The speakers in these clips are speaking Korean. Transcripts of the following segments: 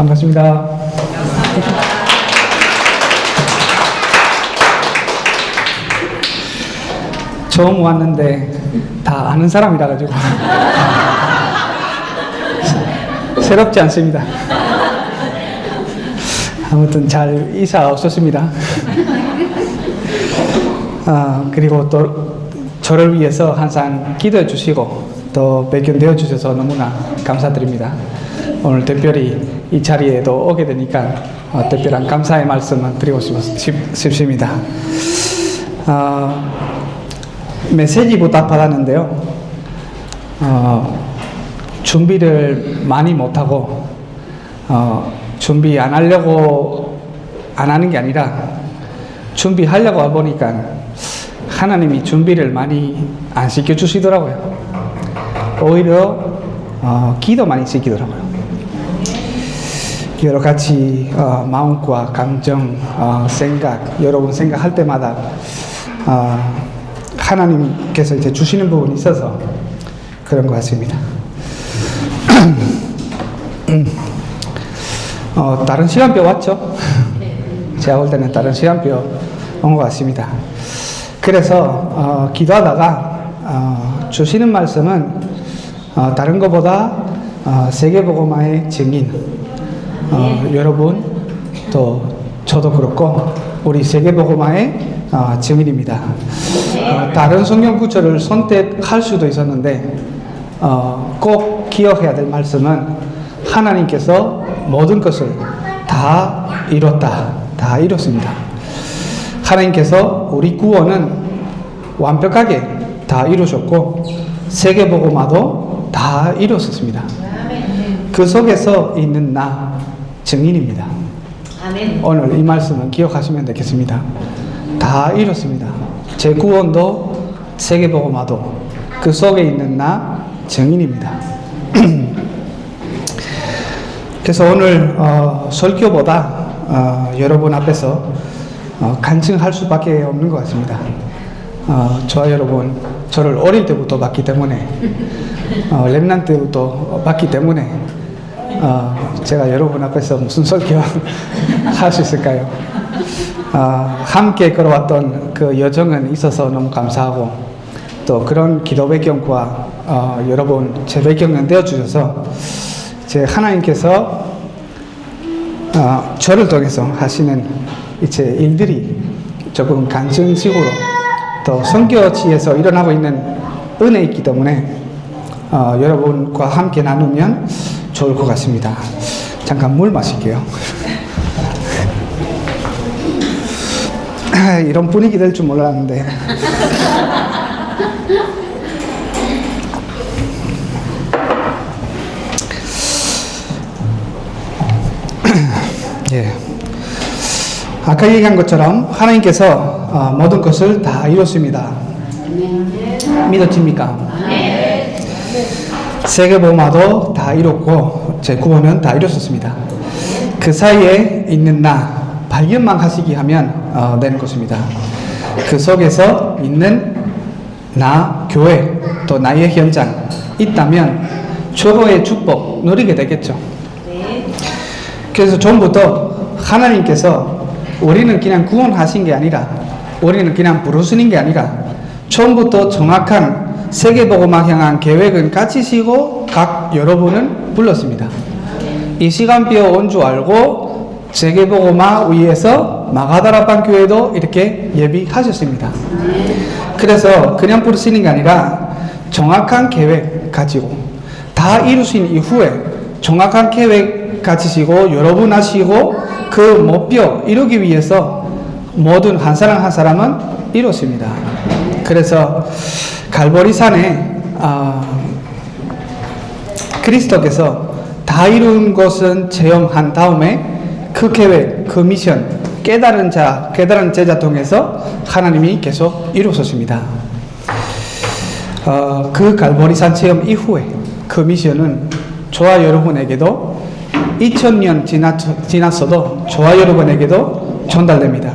반갑습니다. 처음 왔는데 다 아는 사람이라 가지고 새롭지 않습니다. 아무튼 잘 이사 없었습니다. 그리고 또 저를 위해서 항상 기도해 주시고 또 발견되어 주셔서 너무나 감사드립니다. 오늘 특별히 이 자리에도 오게 되니까 특별한 감사의 말씀을 드리고 싶습니다. 메시지부터 받았는데요. 준비를 많이 못하고 준비 안 하려고 안 하는 게 아니라 준비하려고 해보니까 하나님이 준비를 많이 안 시켜주시더라고요. 오히려 기도 많이 시키더라고요. 여러 가지 마음과 감정, 생각, 여러분 생각할 때마다 하나님께서 이제 주시는 부분이 있어서 그런 것 같습니다. 다른 시간표 왔죠? 제가 볼 때는 다른 시간표 온 것 같습니다. 그래서 기도하다가 주시는 말씀은 다른 것보다 세계복음화의 증인, 여러분 또 저도 그렇고 우리 세계복음화의 증인입니다. 다른 성경 구절을 선택할 수도 있었는데 꼭 기억해야 될 말씀은 하나님께서 모든 것을 다 이뤘다, 다 이뤘습니다. 하나님께서 우리 구원은 완벽하게 다 이루셨고 세계복음화도 다 이뤘습니다. 그 속에서 있는 나 증인입니다. 오늘 이 말씀은 기억하시면 되겠습니다. 다 이뤘습니다. 제 구원도 세계복음화도 그 속에 있는 나 증인입니다. 그래서 오늘 설교보다 여러분 앞에서 간증할 수밖에 없는 것 같습니다. 저와 여러분 저를 어릴 때부터 봤기 때문에 렘넌트 때부터 봤기 때문에 제가 여러분 앞에서 무슨 설교 할 수 있을까요? 함께 걸어왔던 그 여정은 있어서 너무 감사하고 또 그런 기도 배경과 여러분 제 배경은 되어주셔서 제 하나님께서 저를 통해서 하시는 이제 일들이 조금 간증식으로 또 선교지에서 일어나고 있는 은혜 있기 때문에 여러분과 함께 나누면 좋을 것 같습니다. 잠깐 물 마실게요. 이런 분위기 될 줄 몰랐는데. 예. 아까 얘기한 것처럼 하나님께서 모든 것을 다 이뤘습니다. 믿어집니까? 세계복음화도 다 이뤘고 제 구원은 다 이뤘습니다. 그 사이에 있는 나 발견만 하시기 하면 되는 것입니다. 그 속에서 있는 나 교회 또 나의 현장 있다면 최고의 축복 누리게 되겠죠. 그래서 처음부터 하나님께서 우리는 그냥 구원하신 게 아니라 우리는 그냥 부르시는 게 아니라 처음부터 정확한 세계복음화 향한 계획은 가지시고 각 여러분은 불렀습니다. 이 시간표 온 줄 알고 세계복음화 위에서 마가다라방 교회도 이렇게 예비하셨습니다. 그래서 그냥 부르시는 게 아니라 정확한 계획 가지고 다 이루신 이후에 정확한 계획 가지시고 여러분 하시고 그 목표 이루기 위해서 모든 한 사람 한 사람은 이뤘습니다. 그래서 갈보리산에 그리스도께서 다 이룬 것은 체험한 다음에 그 계획, 그 미션, 깨달은 제자 통해서 하나님이 계속 이루셨습니다. 그 갈보리산 체험 이후에 그 미션은 저와 여러분에게도 2000년 지났어도 저와 여러분에게도 전달됩니다.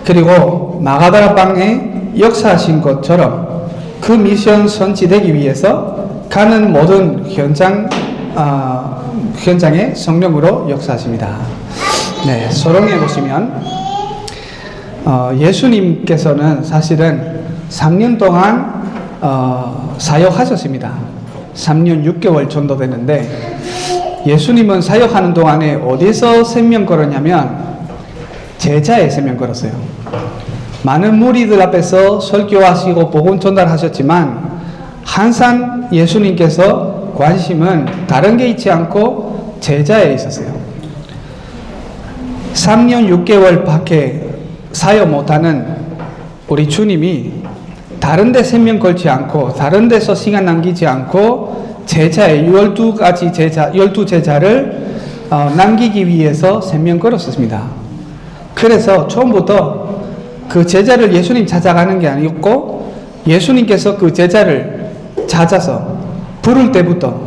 그리고 마가다라방에 역사하신 것처럼 그 미션 성취되기 위해서 가는 모든 현장 현장에 성령으로 역사하십니다. 네, 소롱에 보시면 예수님께서는 사실은 3년 동안 사역하셨습니다. 3년 6개월 정도 되는데 예수님은 사역하는 동안에 어디서 생명 걸었냐면 제자의 생명 걸었어요. 많은 무리들 앞에서 설교하시고 복음 전달하셨지만 항상 예수님께서 관심은 다른 게 있지 않고 제자에 있었어요. 3년 6개월 밖에 사역 못하는 우리 주님이 다른 데 생명 걸지 않고 다른 데서 시간 남기지 않고 제자의 12 제자를 남기기 위해서 생명 걸었습니다. 그래서 처음부터 그 제자를 예수님 찾아가는 게 아니었고 예수님께서 그 제자를 찾아서 부를 때부터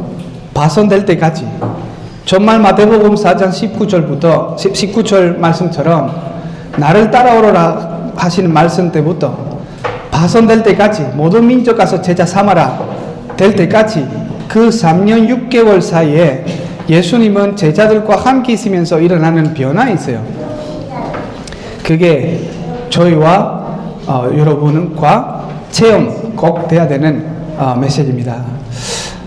파송될 때까지 정말 마태복음 4장 19절 말씀처럼 나를 따라오라 하시는 말씀 때부터 파송될 때까지 모든 민족 가서 제자 삼아라 될 때까지 그 3년 6개월 사이에 예수님은 제자들과 함께 있으면서 일어나는 변화가 있어요. 그게 저희와 여러분과 체험 꼭 돼야 되는 메시지입니다.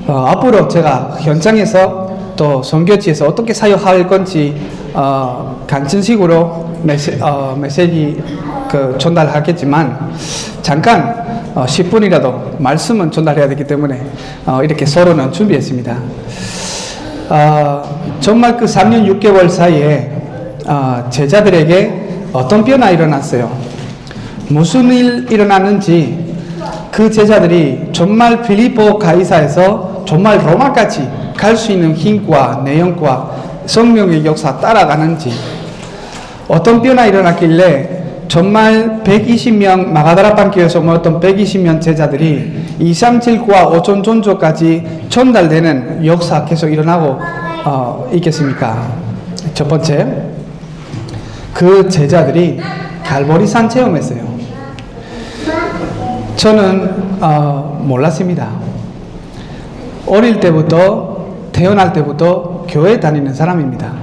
앞으로 제가 현장에서 또 선교지에서 어떻게 사역할 건지 간증식으로 메시지 전달하겠지만 잠깐 10분이라도 말씀은 전달해야 되기 때문에 이렇게 서로는 준비했습니다. 정말 그 3년 6개월 사이에 제자들에게 어떤 변화가 일어났어요. 무슨 일 일어났는지 그 제자들이 정말 빌립보 가이사에서 정말 로마까지 갈 수 있는 힘과 내용과 성령의 역사 따라가는지 어떤 변화가 일어났길래 정말 120명 마가다라방 교회에서 모였던 120명 제자들이 237과 5천 존조까지 전달되는 역사 계속 일어나고 있겠습니까? 첫 번째, 그 제자들이 갈보리산 체험했어요. 저는 몰랐습니다. 어릴 때부터 태어날 때부터 교회 다니는 사람입니다.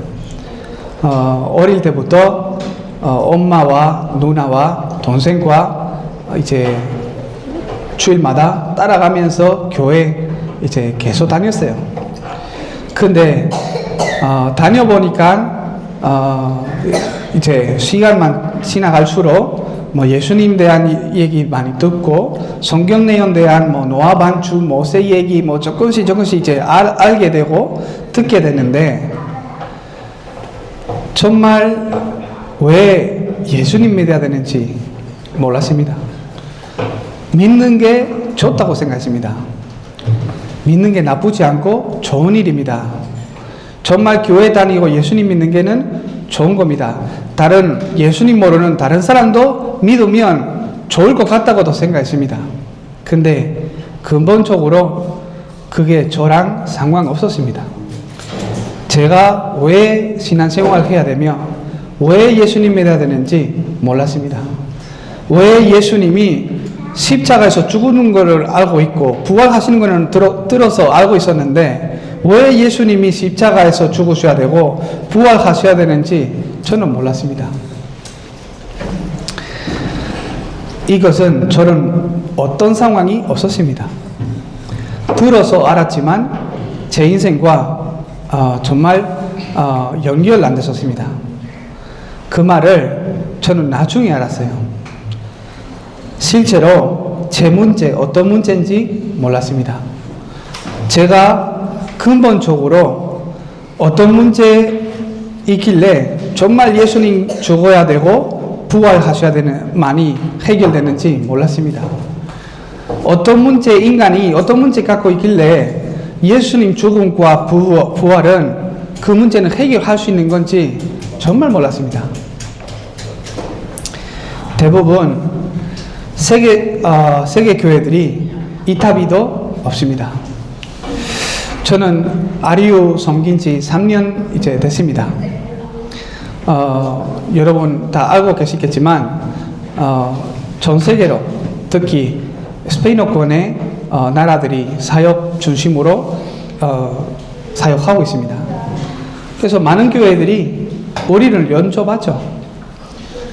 어릴 때부터 엄마와 누나와 동생과 이제 주일마다 따라가면서 교회 이제 계속 다녔어요. 근데 다녀보니까 이제 시간만 지나갈수록 뭐 예수님 대한 얘기 많이 듣고 성경 내용 대한 뭐 노아 반주 모세 얘기 뭐 조금씩 이제 알게 되고 듣게 되는데 정말 왜 예수님 믿어야 되는지 몰랐습니다. 믿는 게 좋다고 생각했습니다. 믿는 게 나쁘지 않고 좋은 일입니다. 정말 교회 다니고 예수님 믿는 게는 좋은 겁니다. 다른 예수님 모르는 다른 사람도 믿으면 좋을 것 같다고도 생각했습니다. 근데 근본적으로 그게 저랑 상관없었습니다. 제가 왜 신앙생활을 해야 되며 왜 예수님 믿어야 되는지 몰랐습니다. 왜 예수님이 십자가에서 죽는 것을 알고 있고 부활하시는 것은 들어서 알고 있었는데 왜 예수님이 십자가에서 죽으셔야 되고 부활하셔야 되는지 저는 몰랐습니다. 이것은 저는 어떤 상황이 없었습니다. 들어서 알았지만 제 인생과 정말 연결 안 됐었습니다. 그 말을 저는 나중에 알았어요. 실제로 제 문제, 어떤 문제인지 몰랐습니다. 제가 근본적으로 어떤 문제 있길래 정말 예수님 죽어야 되고 부활하셔야 되는 많이 해결되는지 몰랐습니다. 어떤 문제 인간이 어떤 문제 갖고 있길래 예수님 죽음과 부활은 그 문제는 해결할 수 있는 건지 정말 몰랐습니다. 대부분 세계 교회들이 이타비도 없습니다. 저는 아리우 섬긴 지 3년 이제 됐습니다. 여러분 다 알고 계시겠지만 전 세계로 특히 스페인어권의 나라들이 사역 중심으로 사역하고 있습니다. 그래서 많은 교회들이 우리를 연접하죠.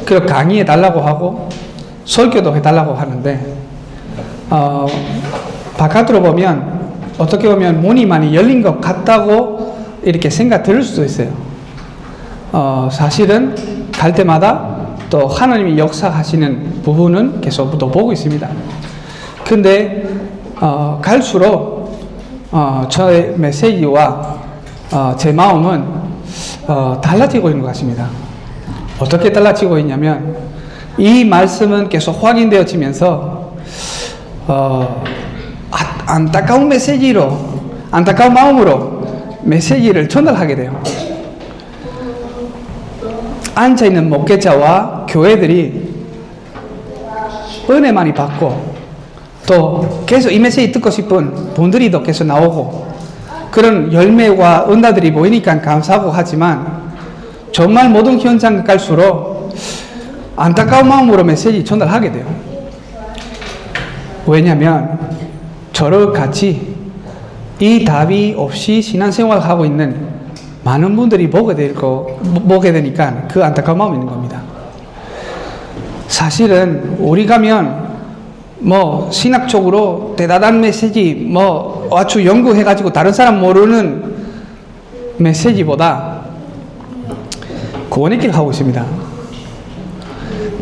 그리고 강의해달라고 하고 설교도 해달라고 하는데 바깥으로 보면 어떻게 보면 문이 많이 열린 것 같다고 이렇게 생각 들을 수도 있어요. 사실은 갈 때마다 또 하나님이 역사하시는 부분은 계속 또 보고 있습니다. 근데 갈수록 저의 메시지와 제 마음은 달라지고 있는 것 같습니다. 어떻게 달라지고 있냐면 이 말씀은 계속 확인되어지면서 안타까운 메시지로, 안타까운 마음으로 메시지를 전달하게 돼요. 앉아있는 목회자와 교회들이 은혜 많이 받고 또 계속 이 메시지 듣고 싶은 분들이 더 계속 나오고 그런 열매와 은다들이 보이니까 감사하고 하지만 정말 모든 현장 갈수록 안타까운 마음으로 메시지 전달하게 돼요. 왜냐하면 저를 같이 이 답이 없이 신앙생활을 하고 있는 많은 분들이 보게 되니까 그 안타까운 마음이 있는 겁니다. 사실은 우리 가면 신학적으로 대단한 메시지 아주 연구해가지고 다른 사람 모르는 메시지보다 구원의 길 하고 있습니다.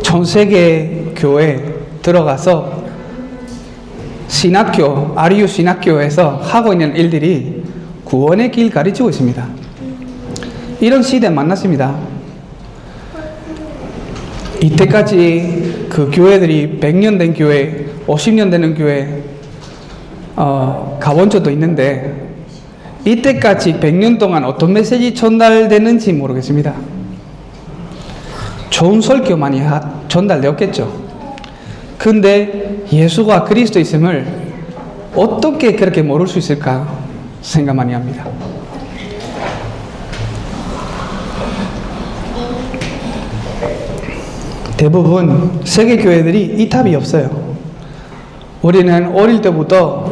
전 세계 교회 들어가서 신학교, RU 신학교에서 하고 있는 일들이 구원의 길 가르치고 있습니다. 이런 시대에 만났습니다. 이때까지 그 교회들이 100년 된 교회, 50년 되는 교회 가본 적도 있는데 이때까지 100년 동안 어떤 메시지 전달되는지 모르겠습니다. 좋은 설교 많이 전달되었겠죠. 근데 예수가 그리스도 있음을 어떻게 그렇게 모를 수 있을까 생각 많이 합니다. 대부분 세계 교회들이 이 답이 없어요. 우리는 어릴 때부터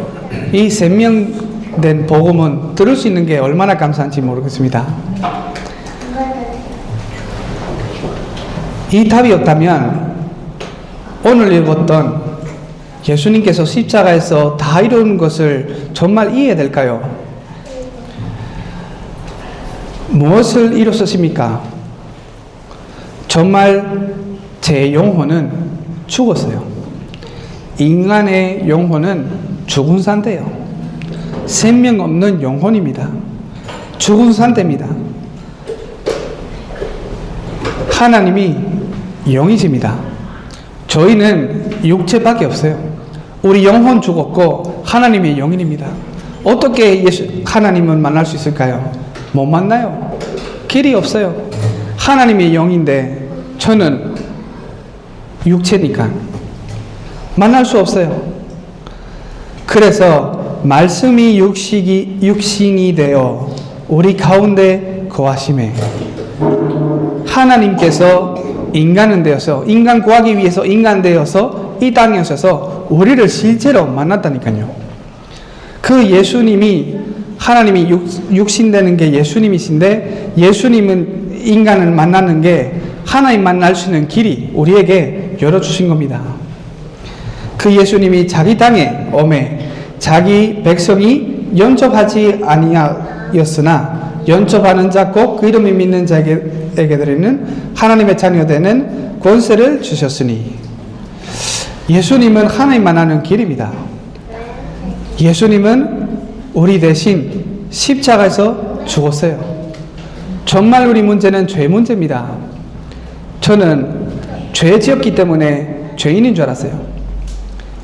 이 생명된 복음은 들을 수 있는 게 얼마나 감사한지 모르겠습니다. 이 답이 없다면 오늘 읽었던 예수님께서 십자가에서 다 이룬 것을 정말 이해될까요? 무엇을 이루셨습니까? 정말 제 영혼은 죽었어요. 인간의 영혼은 죽은 상태예요. 생명 없는 영혼입니다. 죽은 상태입니다. 하나님이 영이십니다. 저희는 육체밖에 없어요. 우리 영혼 죽었고 하나님이 영인입니다. 어떻게 하나님을 만날 수 있을까요? 못 만나요. 길이 없어요. 하나님이 영인데 저는 육체니까 만날 수 없어요. 그래서 말씀이 육신이 되어 우리 가운데 거하심에 하나님께서 인간은 되어서 인간 구하기 위해서 인간 되어서 이 땅에 오셔서 우리를 실제로 만났다니까요. 그 예수님이 하나님이 육신되는 게 예수님이신데 예수님은 인간을 만나는 게 하나님 만날 수 있는 길이 우리에게 열어주신 겁니다. 그 예수님이 자기 땅에 오매 자기 백성이 영접하지 아니하였으나 영접하는 자 곧 그 이름을 믿는 자에게 드리는 하나님의 자녀 되는 권세를 주셨으니 예수님은 하나님 만나는 길입니다. 예수님은 우리 대신 십자가에서 죽었어요. 정말 우리 문제는 죄 문제입니다. 저는 죄 지었기 때문에 죄인인 줄 알았어요.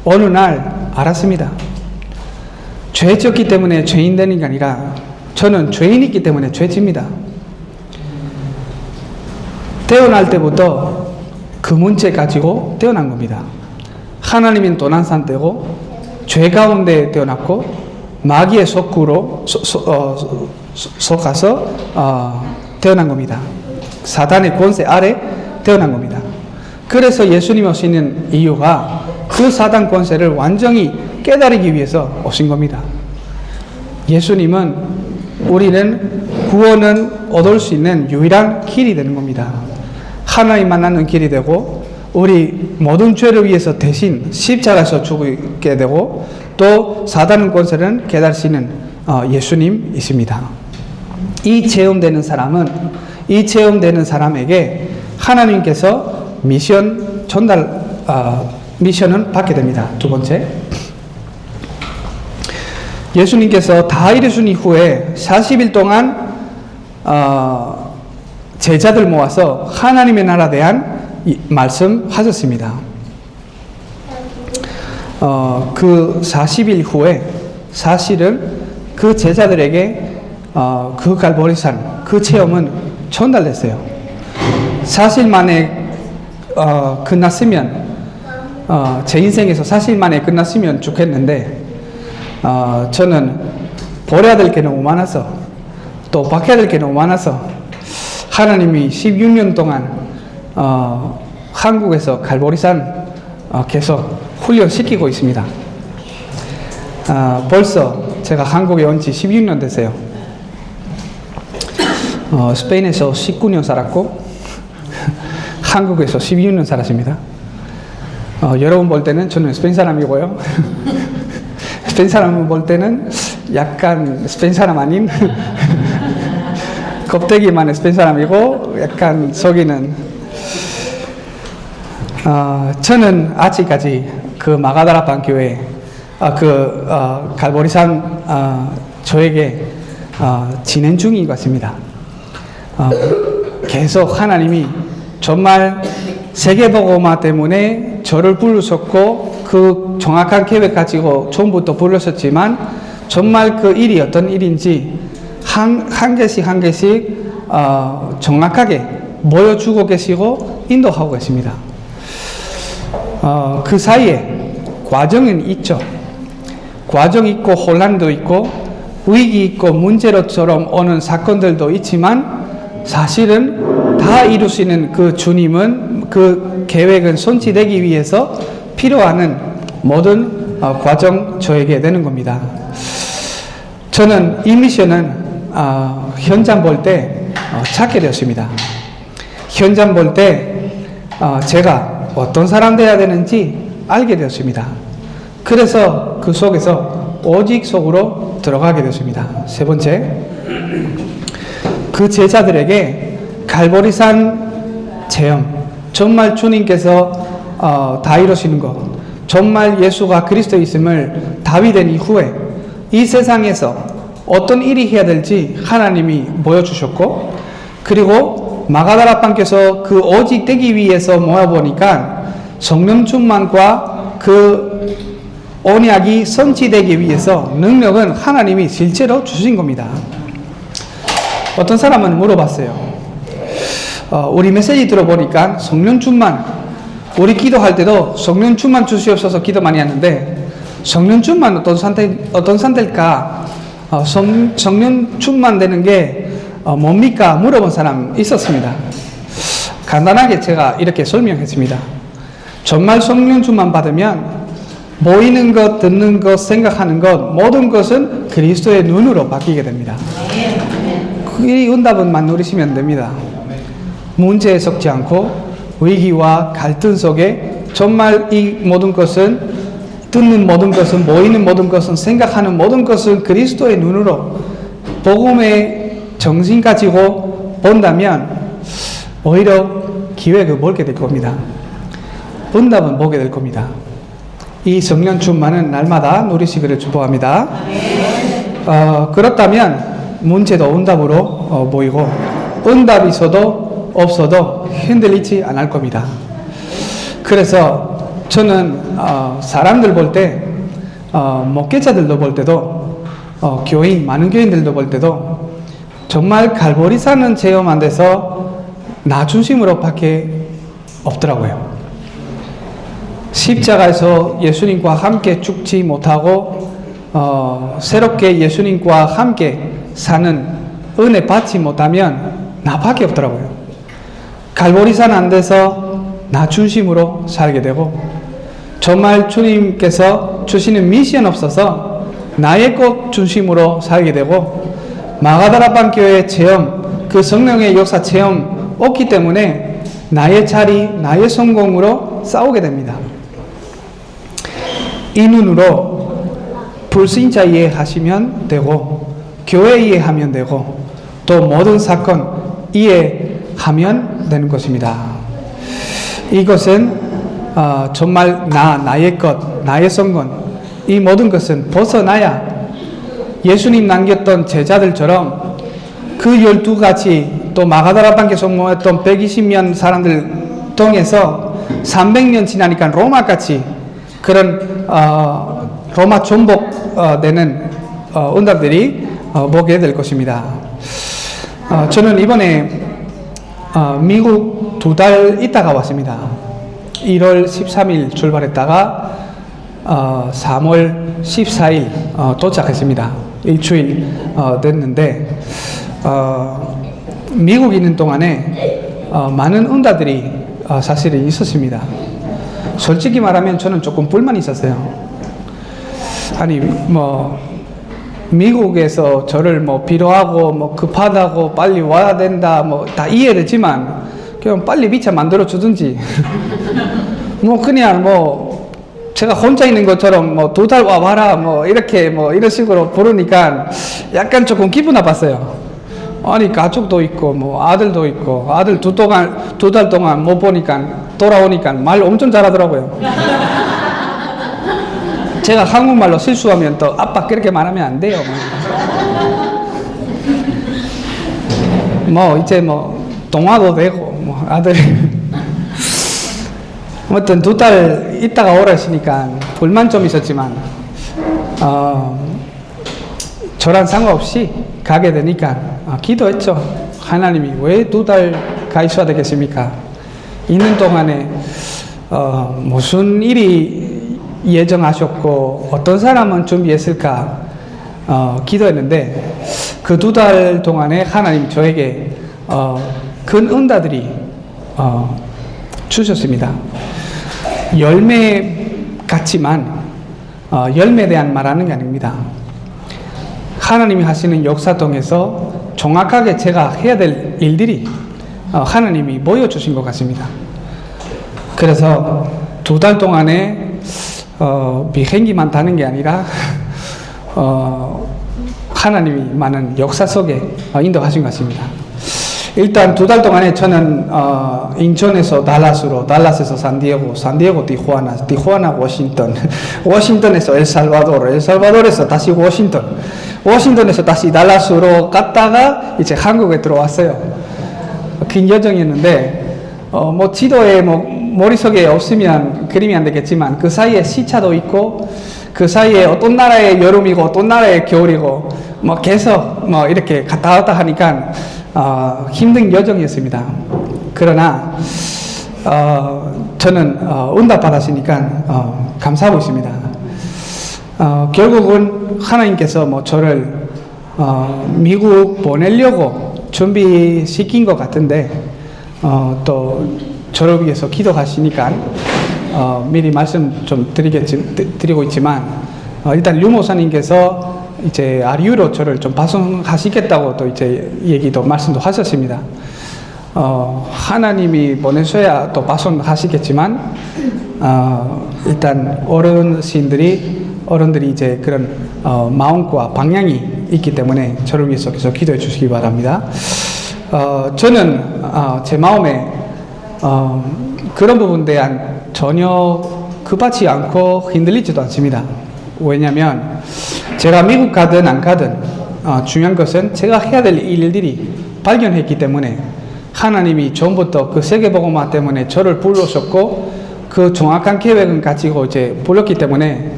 어느 날 알았습니다. 죄 지었기 때문에 죄인 되는 게 아니라 저는 죄인이기 때문에 죄 집니다. 태어날 때부터 그 문제 가지고 태어난 겁니다. 하나님은 떠난 상태고 죄 가운데 태어났고 마귀의 속구로 속아서 태어난 겁니다. 사단의 권세 아래 태어난 겁니다. 그래서 예수님 오시는 이유가 그 사단 권세를 완전히 깨달기 위해서 오신 겁니다. 예수님은 우리는 구원은 얻을 수 있는 유일한 길이 되는 겁니다. 하나님 만나는 길이 되고 우리 모든 죄를 위해서 대신 십자가에서 죽게 되고 또 사단의 권세는 깨달을 수 있는 예수님이십니다. 이 체험되는 사람에게 하나님께서 미션은 받게 됩니다. 두 번째, 예수님께서 다 이루신 이후에 40일 동안 제자들 모아서 하나님의 나라에 대한 말씀하셨습니다. 그 40일 후에 사실은 그 제자들에게 그 갈보리산 그 체험은 전달됐어요. 40일 만에 끝났으면 제 인생에서 40일 만에 끝났으면 좋겠는데 저는 버려야 될 게 너무 많아서 또 바꿔야 될 게 너무 많아서 하나님이 16년 동안 한국에서 갈보리산 계속 훈련시키고 있습니다. 벌써 제가 한국에 온 지 16년 됐어요. 스페인에서 19년 살았고 한국에서 16년 살았습니다. 여러분 볼 때는 저는 스페인 사람이고요. 스페인 사람 볼 때는 약간 스페인 사람 아닌 껍데기만의 스페인 사람이고 약간 속이는 저는 아직까지 그 마가다라방 교회 갈보리산 저에게 진행 중인 것 같습니다. 계속 하나님이 정말 세계복음화 때문에 저를 부르셨고 그 정확한 계획 가지고 처음부터 부르셨지만 정말 그 일이 어떤 일인지 한 개씩 정확하게 보여주고 계시고 인도하고 계십니다. 그 사이에 과정은 있죠. 과정이 있고 혼란도 있고 위기 있고 문제로처럼 오는 사건들도 있지만 사실은 다 이루시는 그 주님은 그 계획은 성취되기 위해서 필요한 모든 과정 저에게 되는 겁니다. 저는 이 미션은 현장 볼 때 찾게 되었습니다. 현장 볼 때 제가 어떤 사람 되어야 되는지 알게 되었습니다. 그래서 그 속에서 오직 속으로 들어가게 되었습니다. 세 번째, 그 제자들에게 갈보리산 체험, 정말 주님께서 다 이루시는 것, 정말 예수가 그리스도이심을 답이된 이후에 이 세상에서 어떤 일이 해야 될지 하나님이 보여주셨고, 그리고 마가다라방께서 그 오직 되기 위해서 모아보니까 성령 충만과 그 언약이 성취되기 위해서 능력은 하나님이 실제로 주신 겁니다. 어떤 사람은 물어봤어요. 우리 메시지 들어보니까 성령 충만, 우리 기도할 때도 성령 충만 주시옵소서 기도 많이 하는데 성령 충만 어떤 상태일까? 성령 충만되는 게 뭡니까? 물어본 사람 있었습니다. 간단하게 제가 이렇게 설명했습니다. 정말 성령 충만 받으면 보이는 것, 듣는 것, 생각하는 것 모든 것은 그리스도의 눈으로 바뀌게 됩니다. 이 응답은만 누리시면 됩니다. 문제에 섞지 않고 위기와 갈등 속에 정말 이 모든 것은 듣는 모든 것은 보이는 모든 것은 생각하는 모든 것은 그리스도의 눈으로 복음의 정신 가지고 본다면 오히려 기회를 보게 될 겁니다. 응답은 보게 될 겁니다. 이 성령 충만은 날마다 누리시기를 축복합니다. 그렇다면 문제도 응답으로 보이고 응답이 있어도 없어도 흔들리지 않을 겁니다. 그래서 저는 사람들 볼 때 목회자들도 볼 때도 교인 많은 교인들도 볼 때도 정말 갈보리산은 체험 안 돼서 나 중심으로 밖에 없더라고요. 십자가에서 예수님과 함께 죽지 못하고 새롭게 예수님과 함께 사는 은혜 받지 못하면 나밖에 없더라고요. 갈보리산 안 돼서 나 중심으로 살게 되고 정말 주님께서 주시는 미션 없어서 나의 것 중심으로 살게 되고 마가다라방 교회 체험, 그 성령의 역사 체험 없기 때문에 나의 자리, 나의 성공으로 싸우게 됩니다. 이 눈으로 불신자 이해하시면 되고, 교회 이해하면 되고, 또 모든 사건 이해하면 되는 것입니다. 이것은 정말 나의 것, 나의 성공, 이 모든 것은 벗어나야 예수님 남겼던 제자들처럼 그 12가지 또 마가다라방에 성공했던 120명 사람들 통해서 300년 지나니까 로마같이 그런 로마 전복되는 응답들이 보게 될 것입니다. 저는 이번에 미국 2달 있다가 왔습니다. 1월 13일 출발했다가 3월 14일 도착했습니다. 일주일 됐는데 미국 있는 동안에 많은 응답들이 사실은 있었습니다. 솔직히 말하면 저는 조금 불만이 있었어요. 아니 미국에서 저를 필요하고 급하다고 빨리 와야 된다 다 이해되지만 그냥 빨리 비자 만들어 주든지 그냥 제가 혼자 있는 것처럼 2달 와봐라 이렇게 이런 식으로 부르니까 약간 조금 기분 나빴어요. 아니 가족도 있고 아들도 있고 아들 2달 동안 못 보니까 돌아오니까 말 엄청 잘하더라고요. 제가 한국말로 실수하면 또 아빠 그렇게 말하면 안 돼요. 이제 동화도 되고 아들이 아무튼 2달 있다가 오라 했으니까 불만 좀 있었지만 저랑 상관없이 가게 되니까 기도했죠. 하나님이 왜 2달 가 있어야 되겠습니까? 있는 동안에 무슨 일이 예정하셨고 어떤 사람은 준비했을까 기도했는데 그 2달 동안에 하나님 저에게 큰 응답들이 주셨습니다. 열매 같지만 열매에 대한 말하는 게 아닙니다. 하나님이 하시는 역사 통해서 정확하게 제가 해야 될 일들이 하나님이 보여주신 것 같습니다. 그래서 2달 동안에 비행기만 타는 게 아니라 하나님이 많은 역사 속에 인도하신 것 같습니다. 일단 2달 동안에 저는 인천에서 달라스로, 달라스에서 산디에고, 산디에고 티후아나, 티후아나 워싱턴, 워싱턴에서 엘살바도르, 엘살바도르에서 다시 워싱턴, 워싱턴에서 다시 달라스로 갔다가 이제 한국에 들어왔어요. 긴 여정이었는데 지도에 머릿속에 없으면 그림이 안 되겠지만 그 사이에 시차도 있고 그 사이에 어떤 나라의 여름이고 어떤 나라의 겨울이고 계속 이렇게 갔다 왔다 하니까 힘든 여정이었습니다. 그러나 저는 응답 받았으니까 감사하고 있습니다. 결국은 하나님께서 저를 미국 보내려고 준비시킨 것 같은데 또 저를 위해서 기도하시니까 미리 말씀 좀 드리고 있지만 일단 류 목사님께서 이제 아리우로 저를 좀 파송하시겠다고 또 이제 얘기도 말씀도 하셨습니다. 하나님이 보내셔야 또 파송하시겠지만 일단 어른들이 이제 그런 마음과 방향이 있기 때문에 저를 위해서 계속 기도해 주시기 바랍니다. 저는 제 마음에 그런 부분에 대한 전혀 급하지 않고 흔들리지도 않습니다. 왜냐하면 제가 미국 가든 안 가든 중요한 것은 제가 해야 될 일들이 발견했기 때문에 하나님이 전부터 그 세계복음화 때문에 저를 불러셨고 그 정확한 계획은 가지고 이제 불렀기 때문에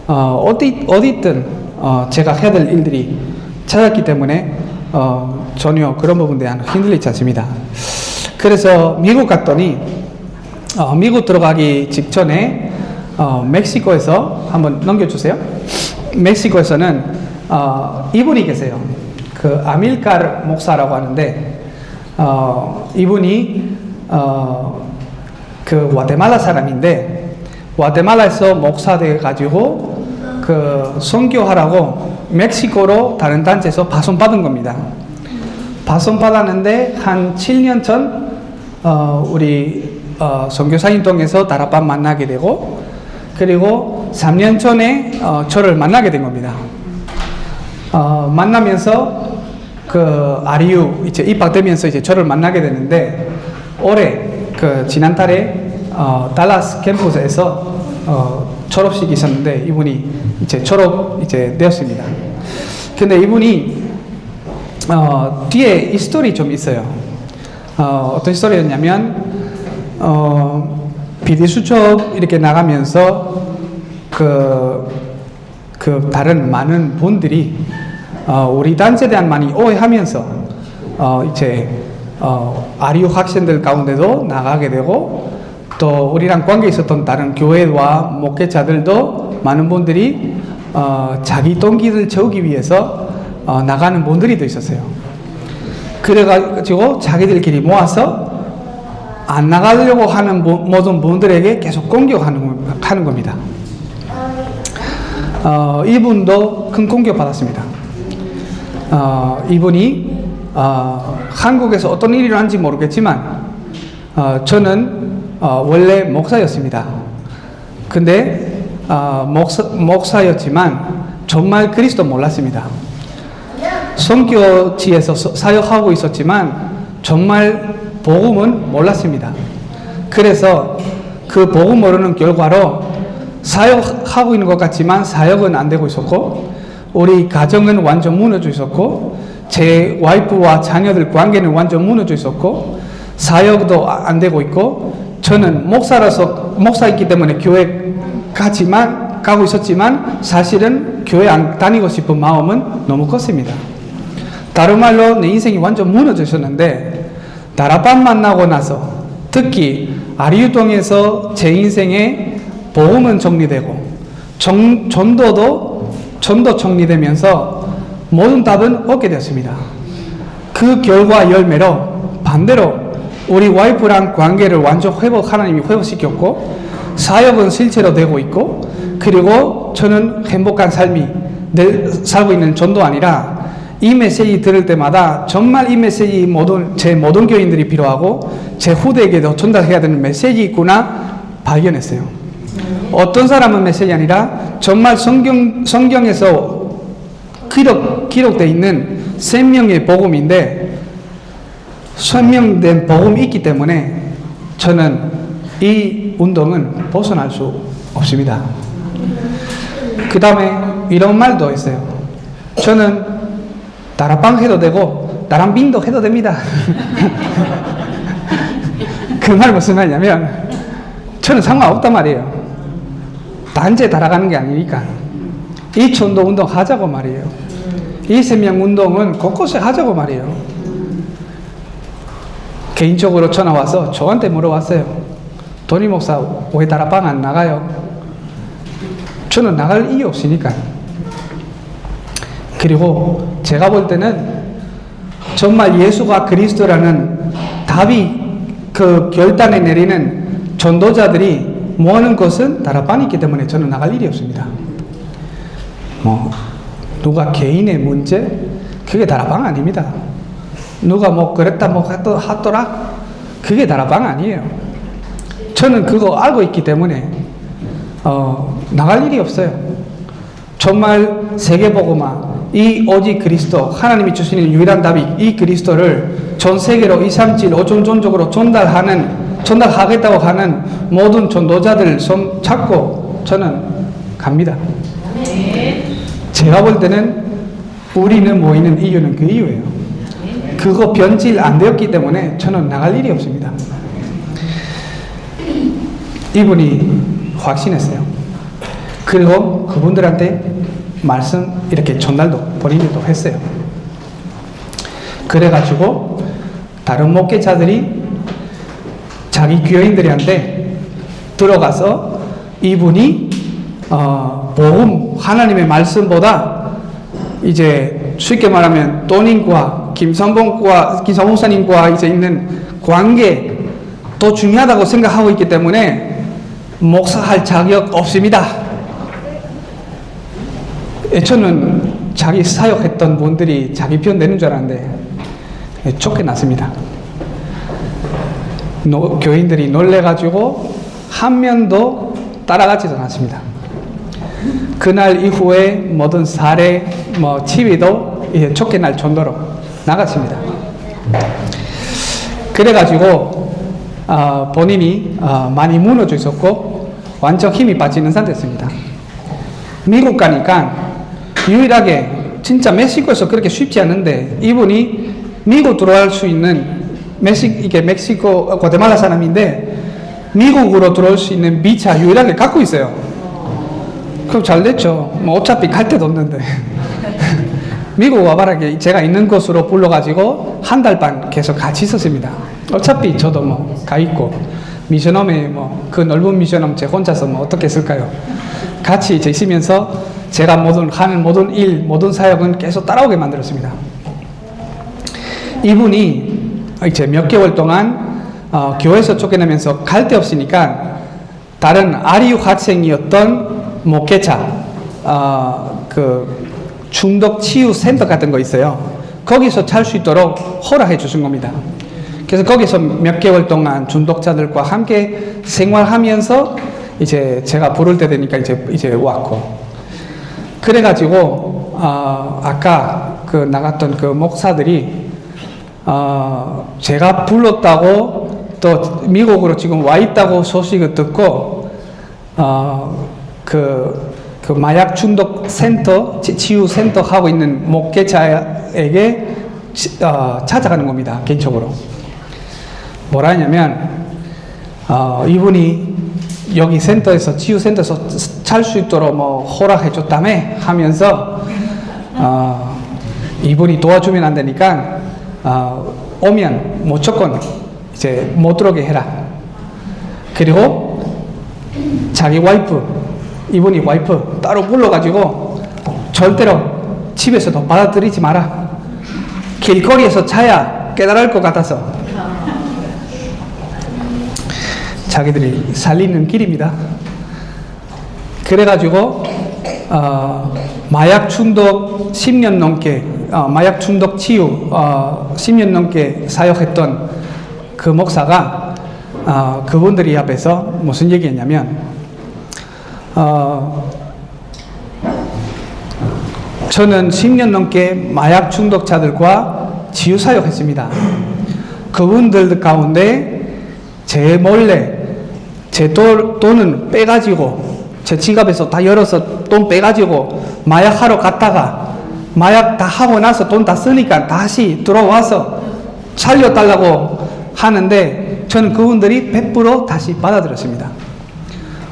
어디든 제가 해야 될 일들이 찾았기 때문에 전혀 그런 부분에 대한 흔들리지 않습니다. 그래서 미국 갔더니 미국 들어가기 직전에 멕시코에서 한번 넘겨주세요. 멕시코에서는 이분이 계세요. 그 아밀카르 목사라고 하는데 이분이 그 와테말라 사람인데 와테말라에서 목사 돼 가지고 그 선교하라고 멕시코로 다른 단체에서 파송받은 겁니다. 파송받았는데 한 7년 전 우리 선교사인동에서 다락방 만나게 되고, 그리고 3년 전에 저를 만나게 된 겁니다. 만나면서 그 RU 이제 입학되면서 이제 저를 만나게 되는데, 올해 그 지난달에 달라스 캠퍼스에서 졸업식이 있었는데 이분이 이제 졸업 이제 되었습니다. 근데 이분이 뒤에 이 스토리 좀 있어요. 어떤 스토리였냐면 비디 수첩 이렇게 나가면서 그 다른 많은 분들이 우리 단체에 대한 많이 오해하면서 이제 RU 학생들 가운데도 나가게 되고, 또 우리랑 관계 있었던 다른 교회와 목회자들도 많은 분들이 자기 동기를 채우기 위해서 나가는 분들이 또 있었어요. 그래가지고 자기들끼리 모아서 안 나가려고 하는 모든 분들에게 계속 공격하는 겁니다. 이분도 큰 공격 받았습니다. 이분이 한국에서 어떤 일을 하는지 모르겠지만 저는 원래 목사였습니다. 근데 목사였지만 정말 그리스도 몰랐습니다. 선교지에서 사역하고 있었지만 정말 복음은 몰랐습니다. 그래서 그 복음 모르는 결과로 사역하고 있는 것 같지만 사역은 안 되고 있었고, 우리 가정은 완전 무너져 있었고, 제 와이프와 자녀들 관계는 완전 무너져 있었고, 사역도 안 되고 있고, 저는 목사이기 때문에 교회 가고 있었지만 사실은 교회 안 다니고 싶은 마음은 너무 컸습니다. 다른 말로 내 인생이 완전 무너져 있었는데, 다락방 만나고 나서 특히 아리유동에서 제 인생에 복음은 정리되고 전도 정리되면서 모든 답은 얻게 되었습니다. 그 결과 열매로 반대로 우리 와이프랑 관계를 완전 하나님이 회복시켰고, 사역은 실제로 되고 있고, 그리고 저는 행복한 삶이 살고 있는 전도 아니라 이 메시지 들을 때마다 정말 이 메시지 제 모든 교인들이 필요하고 제 후대에게도 전달해야 되는 메시지 있구나 발견했어요. 어떤 사람은 메시지 아니라 정말 성경에서 기록되어 있는 생명의 복음인데, 설명된 복음이 있기 때문에 저는 이 운동은 벗어날 수 없습니다. 그 다음에 이런 말도 했어요. 저는 다락방 해도 되고 다람빙도 해도 됩니다. 그 말 무슨 말이냐면, 저는 상관없단 말이에요. 단체 달아가는 게 아니니까 이 전도 운동 하자고 말이에요. 이 생명 운동은 곳곳에 하자고 말이에요. 개인적으로 전화 와서 저한테 물어봤어요. 도니 목사 왜 다락방 안 나가요? 저는 나갈 이유 없으니까. 그리고 제가 볼 때는 정말 예수가 그리스도라는 답이 그 결단에 내리는 전도자들이 모으는 것은 다락방이 있기 때문에 저는 나갈 일이 없습니다. 누가 개인의 문제? 그게 다락방 아닙니다. 누가 그랬다 하더라? 그게 다락방 아니에요. 저는 그거 알고 있기 때문에 나갈 일이 없어요. 정말 세계복음화, 이 오직 그리스도, 하나님이 주시는 유일한 답이 이 그리스도를 전 세계로 237 5종족으로 전달하겠다고 하는 모든 전도자들 손 잡고 저는 갑니다. 제가 볼 때는 우리는 모이는 이유는 그 이유예요. 그거 변질 안 되었기 때문에 저는 나갈 일이 없습니다. 이분이 확신했어요. 그리고 그분들한테 말씀 이렇게 전달도 본인도 했어요. 그래가지고 다른 목회자들이 자기 교인들한테 들어가서 이분이 복음 하나님의 말씀보다 이제 쉽게 말하면 또님과 김성봉 목사님과 이제 있는 관계 더 중요하다고 생각하고 있기 때문에 목사할 자격 없습니다. 저는 자기 사역했던 분들이 자기 편 내는 줄 알았는데 쫓겨났습니다. 교인들이 놀래가지고 한 명도 따라가지도 않았습니다. 그날 이후에 모든 사례, 치위도 쫓겨날 정도로 나갔습니다. 그래가지고 본인이 많이 무너져 있었고 완전 힘이 빠지는 상태였습니다. 미국 가니까 유일하게 진짜 멕시코에서 그렇게 쉽지 않은데 이분이 미국 들어갈 수 있는 이게 멕시코 과테말라 사람인데 미국으로 들어올 수 있는 비자 유일하게 갖고 있어요. 그럼 잘 됐죠. 어차피 갈 데도 없는데 미국 와봐라 제가 있는 곳으로 불러가지고 한 달 반 계속 같이 있었습니다. 어차피 저도 가 있고 미션홈에 그 넓은 미션홈 제 혼자서 어떻게 했을까요? 같이 이제 있으면서 제가 하는 모든 일, 모든 사역은 계속 따라오게 만들었습니다. 이분이 이제 몇 개월 동안 교회에서 쫓겨나면서 갈 데 없으니까 다른 아리우 학생이었던 목회자 그 중독 치유 센터 같은 거 있어요. 거기서 잘 수 있도록 허락해 주신 겁니다. 그래서 거기서 몇 개월 동안 중독자들과 함께 생활하면서 이제 제가 부를 때 되니까 이제 왔고 그래가지고 아까 나갔던 그 목사들이 제가 불렀다고 또 미국으로 지금 와 있다고 소식을 듣고 그 마약 중독 센터 치유 센터 하고 있는 목회자에게 찾아가는 겁니다. 개인적으로 뭐라 하냐면 이분이 여기 센터에서 치유 센터에서 잘 수 있도록 허락해 줬다며 하면서 이분이 도와주면 안 되니까 오면 무조건 이제 못 들어오게 해라. 그리고 자기 이분이 와이프 따로 불러가지고 절대로 집에서도 받아들이지 마라. 길거리에서 자야 깨달을 것 같아서 자기들이 살리는 길입니다. 그래가지고 마약 중독 10년 넘게 마약 중독 치유 10년 넘게 사역했던 그 목사가 그분들이 앞에서 무슨 얘기했냐면 저는 10년 넘게 마약 중독자들과 치유 사역했습니다. 그분들 가운데 제 몰래 제 돈은 빼가지고 제 지갑에서 다 열어서 돈 빼가지고 마약하러 갔다가 마약 다 하고 나서 돈 다 쓰니까 다시 들어와서 살려달라고 하는데 저는 그분들이 100% 다시 받아들였습니다.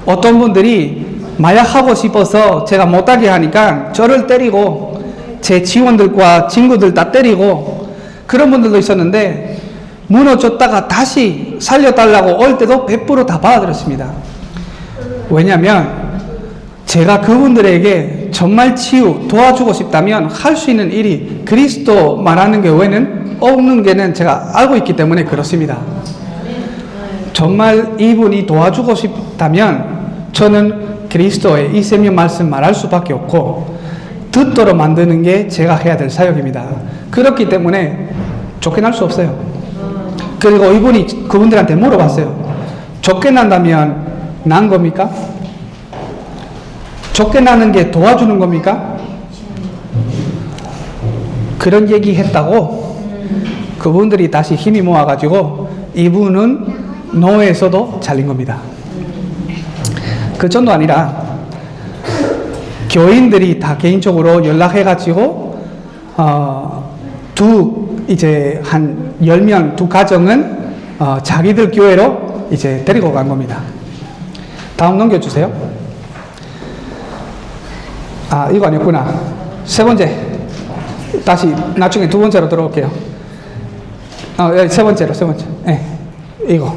어떤 분들이 마약하고 싶어서 제가 못하게 하니까 저를 때리고 제 지원들과 친구들 다 때리고 그런 분들도 있었는데 무너졌다가 다시 살려달라고 올 때도 100% 다 받아들였습니다. 왜냐하면 제가 그분들에게 정말 치유 도와주고 싶다면 할 수 있는 일이 그리스도 말하는 게 외에는 없는 게는 제가 알고 있기 때문에 그렇습니다. 정말 이분이 도와주고 싶다면 저는 그리스도의 이 생명 말씀 말할 수밖에 없고 듣도록 만드는 게 제가 해야 될 사역입니다. 그렇기 때문에 쫓겨날 수 없어요. 그리고 이분이 그분들한테 물어봤어요. 쫓겨난다면 난 겁니까? 쫓겨나는 게 도와주는 겁니까? 그런 얘기 했다고 그분들이 다시 힘이 모아가지고 이분은 노예에서도 잘린 겁니다. 그 정도 아니라 교인들이 다 개인적으로 연락해가지고 이제 한 10명 두 가정은 자기들 교회로 이제 데리고 간 겁니다. 다음 넘겨주세요. 이거 아니었구나. 세 번째. 다시 나중에 두 번째로 들어올게요. 세 번째. 네, 이거.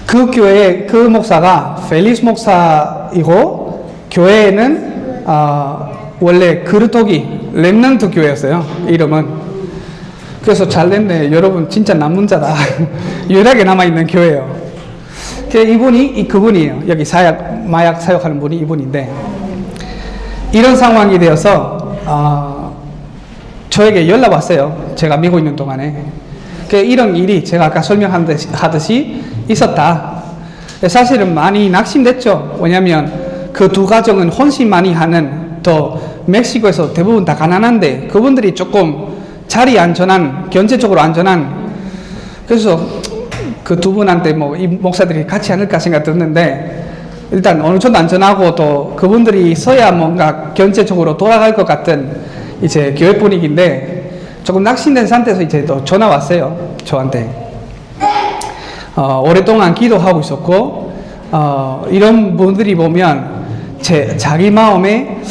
그 교회 그 목사가 펠리스 목사이고 교회에는 원래 그르토기 렘넌트 교회였어요. 이름은. 그래서 잘됐네. 여러분 진짜 남문자다. 유일하게 남아있는 교회예요. 그분이에요. 여기 마약 사역하는 분이 이분인데 이런 상황이 되어서 저에게 연락 왔어요. 제가 미국 있는 동안에. 이런 일이 제가 아까 설명하듯이 있었다. 사실은 많이 낙심됐죠. 왜냐하면 그 두 가정은 혼신 많이 하는, 또 멕시코에서 대부분 다 가난한데 그분들이 조금 자리 안전한, 경제적으로 안전한, 그래서 그 두 분한테 이 목사들이 같이 않을까 생각 들었는데, 일단 어느 정도 안전하고 또 그분들이 있어야 뭔가 경제적으로 돌아갈 것 같은 이제 교회 분위기인데, 조금 낙심된 상태에서 이제 또 전화 왔어요. 저한테. 오랫동안 기도하고 있었고, 이런 분들이 보면 자기 마음에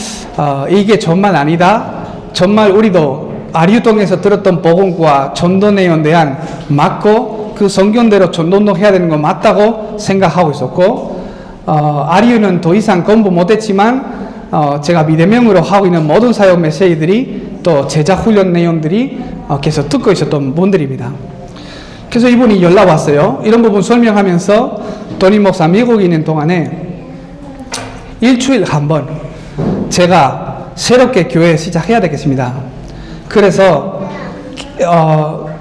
이게 정말 아니다. 정말 우리도 아리우동에서 들었던 복음과 전도내용에 대한 맞고 그 성경대로 전도운동 해야 되는 거 맞다고 생각하고 있었고, 아리우는 더 이상 공부 못했지만 제가 비대면으로 하고 있는 모든 사역 메시지들이 또 제자 훈련 내용들이 계속 듣고 있었던 분들입니다. 그래서 이분이 연락 왔어요. 이런 부분 설명하면서 도니 목사 미국에 있는 동안에 일주일에 한 번 제가 새롭게 교회 시작해야 되겠습니다. 그래서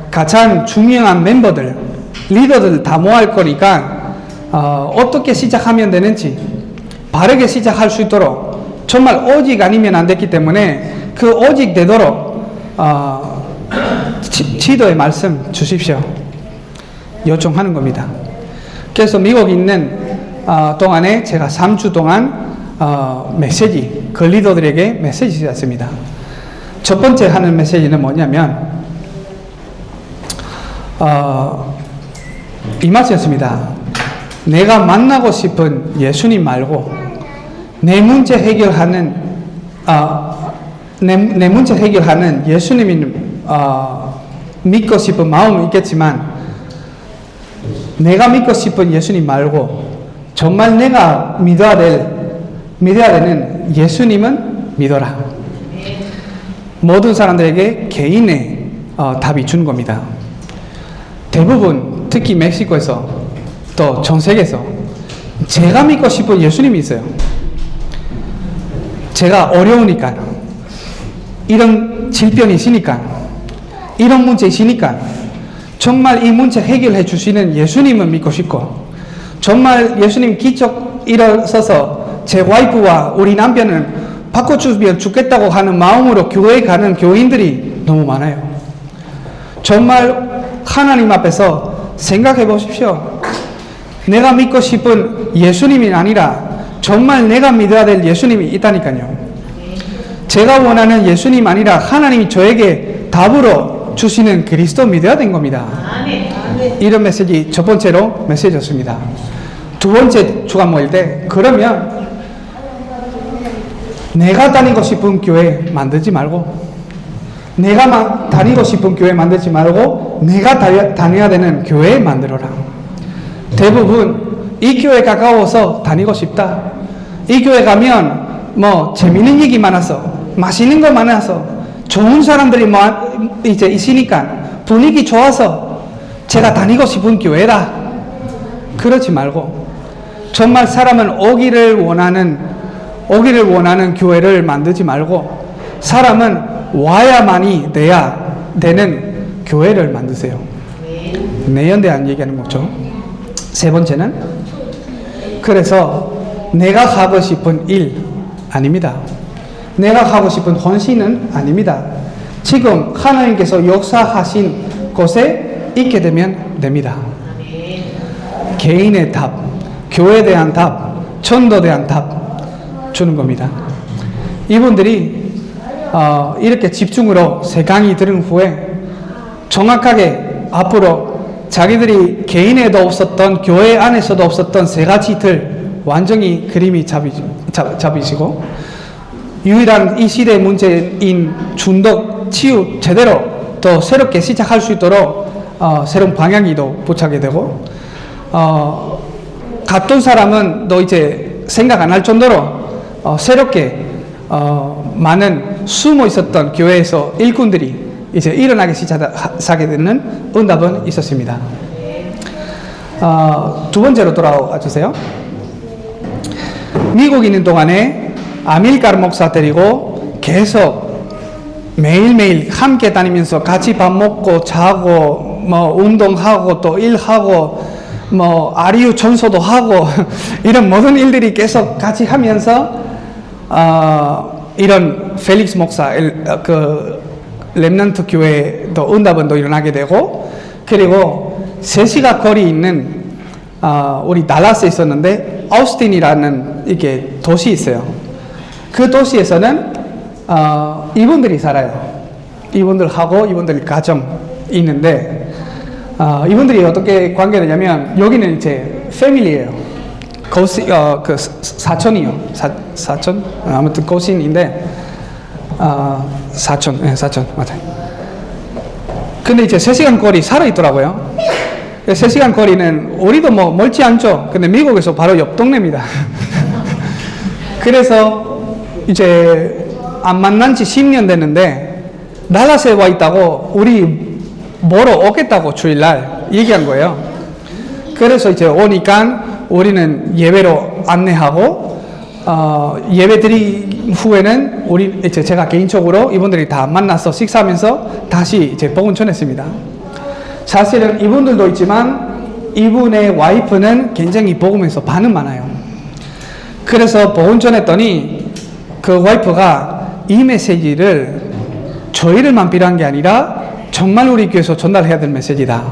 가장 중요한 멤버들, 리더들 다 모을 거니까 어떻게 시작하면 되는지 바르게 시작할 수 있도록, 정말 오직 아니면 안 됐기 때문에 그 오직 되도록 지도의 말씀 주십시오. 요청하는 겁니다. 그래서 미국에 있는 동안에 제가 3주 동안 메시지, 그 리더들에게 메시지 였습니다. 첫 번째 하는 메시지는 뭐냐면 이 말씀이었습니다. 내가 만나고 싶은 예수님 말고 내 문제 해결하는 내 문제 해결하는 예수님이 믿고 싶은 마음은 있겠지만, 내가 믿고 싶은 예수님 말고 정말 내가 믿어야 되는 예수님은 믿어라. 모든 사람들에게 개인의 답이 준 겁니다. 대부분 특히 멕시코에서 또 전 세계에서 제가 믿고 싶은 예수님이 있어요. 제가 어려우니까, 이런 질병이 있으니까, 이런 문제 있으니까 정말 이 문제 해결해 주시는 예수님을 믿고 싶고, 정말 예수님 기적 일어서서 제 와이프와 우리 남편을 바꿔주면 죽겠다고 하는 마음으로 교회에 가는 교인들이 너무 많아요. 정말 하나님 앞에서 생각해 보십시오. 내가 믿고 싶은 예수님이 아니라 정말 내가 믿어야 될 예수님이 있다니까요. 제가 원하는 예수님 아니라 하나님이 저에게 답으로 주시는 그리스도 믿어야 된 겁니다. 이런 메시지 첫 번째로 메시지였습니다. 두 번째 주가 뭐일 때, 그러면 내가 다니고 싶은 교회 만들지 말고, 내가 다니고 싶은 교회 만들지 말고 내가 다녀야 되는 교회 만들어라. 대부분 이 교회 가까워서 다니고 싶다. 이 교회 가면 재밌는 얘기 많아서, 맛있는 거 많아서, 좋은 사람들이 이제 있으니까 분위기 좋아서 제가 다니고 싶은 교회다. 그러지 말고 정말 사람은 오기를 원하는 교회를 만들지 말고, 사람은 와야만이 돼야 되는 교회를 만드세요. 내연 대한 얘기하는 거죠. 세 번째는, 그래서 내가 하고 싶은 일 아닙니다. 내가 하고 싶은 헌신은 아닙니다. 지금 하나님께서 역사하신 곳에 있게 되면 됩니다. 개인의 답, 교회에 대한 답, 전도에 대한 답 주는 겁니다. 이분들이 이렇게 집중으로 세 강의 들은 후에 정확하게 앞으로 자기들이 개인에도 없었던, 교회 안에서도 없었던 세 가지 틀 완전히 그림이 잡히시고, 유일한 이 시대의 문제인 중독 치유 제대로 또 새롭게 시작할 수 있도록 새로운 방향이도 붙하게 되고, 갔던 사람은 너 이제 생각 안 할 정도로 새롭게 많은 숨어 있었던 교회에서 일꾼들이 이제 일어나기 시작하게 되는 응답은 있었습니다. 두 번째로 돌아와 주세요. 미국에 있는 동안에 아밀가르 목사 데리고 계속 매일매일 함께 다니면서 같이 밥 먹고 자고 뭐 운동하고 또 일하고 뭐 아리유 청소도 하고 이런 모든 일들이 계속 같이 하면서 이런 펠릭스 목사 그 렘넌트 교회도 응답은도 일어나게 되고, 그리고 3시간 거리 있는 우리 달라스에 있었는데 아우스틴이라는 이게 도시 있어요. 그 도시에서는 이분들이 살아요. 이분들하고 이분들 가정 있는데 이분들이 어떻게 관계되냐면 여기는 이제 패밀리예요. 그 사촌이요. 사촌? 아무튼 고신인데 사촌. 네, 사촌. 맞아요. 근데 이제 3시간 거리 살아있더라고요. 3시간 거리는 우리도 뭐 멀지 않죠. 근데 미국에서 바로 옆 동네입니다. 그래서 이제 안 만난 지 10년 됐는데 달라스에 와 있다고 우리 보러 오겠다고 주일날 얘기한 거예요. 그래서 이제 오니까 우리는 예배로 안내하고 예배 드린 후에는 우리 이제 제가 개인적으로 이분들이 다 만나서 식사하면서 다시 이제 복음 전했습니다. 사실은 이분들도 있지만 이분의 와이프는 굉장히 복음에서 반응 많아요. 그래서 복음 전했더니 그 와이프가 이 메시지를 저희를만 필요한 게 아니라 정말 우리 교회에서 전달해야 될 메시지다.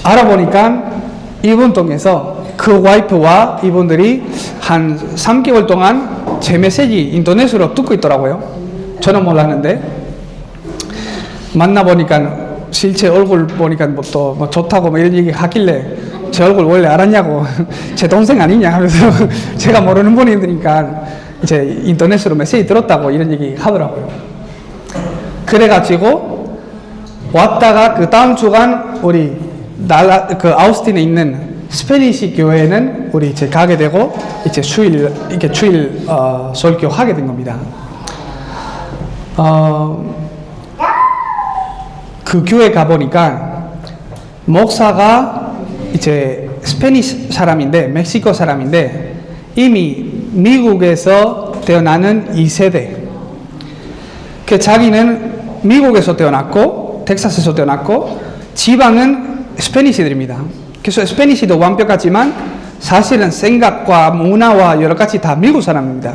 알아보니까 이분 통해서 그 와이프와 이분들이 한 3개월 동안 제 메시지 인터넷으로 듣고 있더라고요. 저는 몰랐는데 만나보니까 실제 얼굴 보니까 뭐 좋다고 뭐 이런 얘기 하길래 제 얼굴 원래 알았냐고 제 동생 아니냐 하면서 제가 모르는 분이니까 이제 인터넷으로 메시지 들었다고 이런 얘기 하더라고요. 그래가지고 왔다가 그 다음 주간 우리 그 아우스틴에 있는 스페니시 교회에는 우리 이제 가게 되고 이제 주일 설교하게 된 겁니다. 그 교회 가보니까 목사가 이제 스페니시 사람인데 멕시코 사람인데 이미 미국에서 태어나는 2세대. 그 자기는 미국에서 태어났고 텍사스에서 태어났고 지방은 스페니시들입니다. 그래서 스페니시도 완벽하지만 사실은 생각과 문화와 여러 가지 다 미국 사람입니다.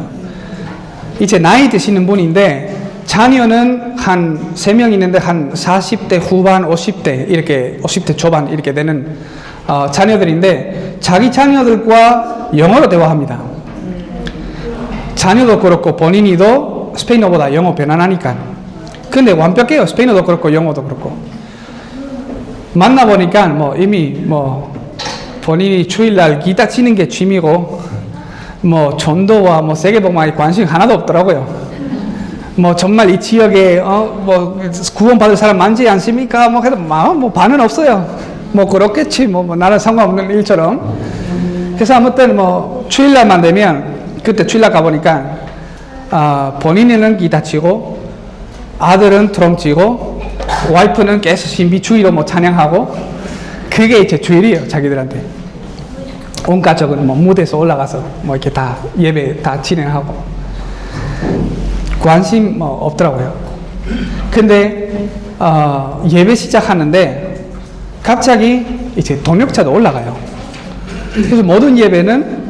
이제 나이 드시는 분인데 자녀는 한 3명 있는데 한 40대 후반 50대 이렇게 50대 초반 이렇게 되는 자녀들인데 자기 자녀들과 영어로 대화합니다. 자녀도 그렇고 본인이도 스페인어보다 영어 편안하니까. 근데 완벽해요. 스페인어도 그렇고 영어도 그렇고. 만나보니까 뭐 이미 뭐 본인이 주일날 기타 치는 게 취미고 뭐 전도와 뭐 세계복음에 관심 하나도 없더라고요. 뭐 정말 이 지역에 뭐 구원받을 사람 많지 않습니까? 뭐 해도 뭐 반은 없어요. 뭐 그렇겠지 뭐 나랑 상관없는 일처럼. 그래서 아무튼 뭐 주일날만 되면 그때 주일날 가보니까 본인은 기타 치고 아들은 드럼 치고 와이프는 계속 신비 주의로 뭐 찬양하고 그게 이제 주일이에요. 자기들한테 온 가족은 뭐 무대에서 올라가서 뭐 이렇게 다 예배 다 진행하고 관심 뭐 없더라고요. 근데 예배 시작하는데 갑자기 이제 동역자도 올라가요. 그래서 모든 예배는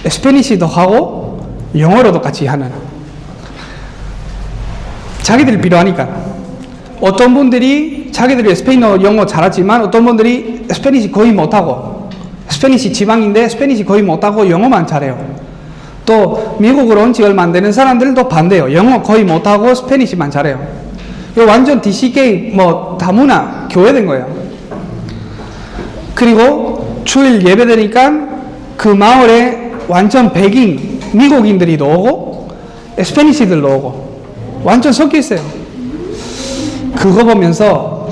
스페니시도 하고 영어로도 같이 하는 자기들이 필요하니까. 어떤 분들이 자기들이 스페인어 영어 잘하지만 어떤 분들이 스페니시 거의 못하고 스페니시 지방인데 스페니시 거의 못하고 영어만 잘해요. 또 미국으로 온 지 얼마 안 되는 사람들도 반대요. 영어 거의 못하고 스페니시만 잘해요. 이거 완전 DCK 뭐 다문화 교회된 거예요. 그리고 주일 예배 되니까 그 마을에 완전 백인 미국인들이 오고 스페니시들도 오고 완전 섞여 있어요. 그거 보면서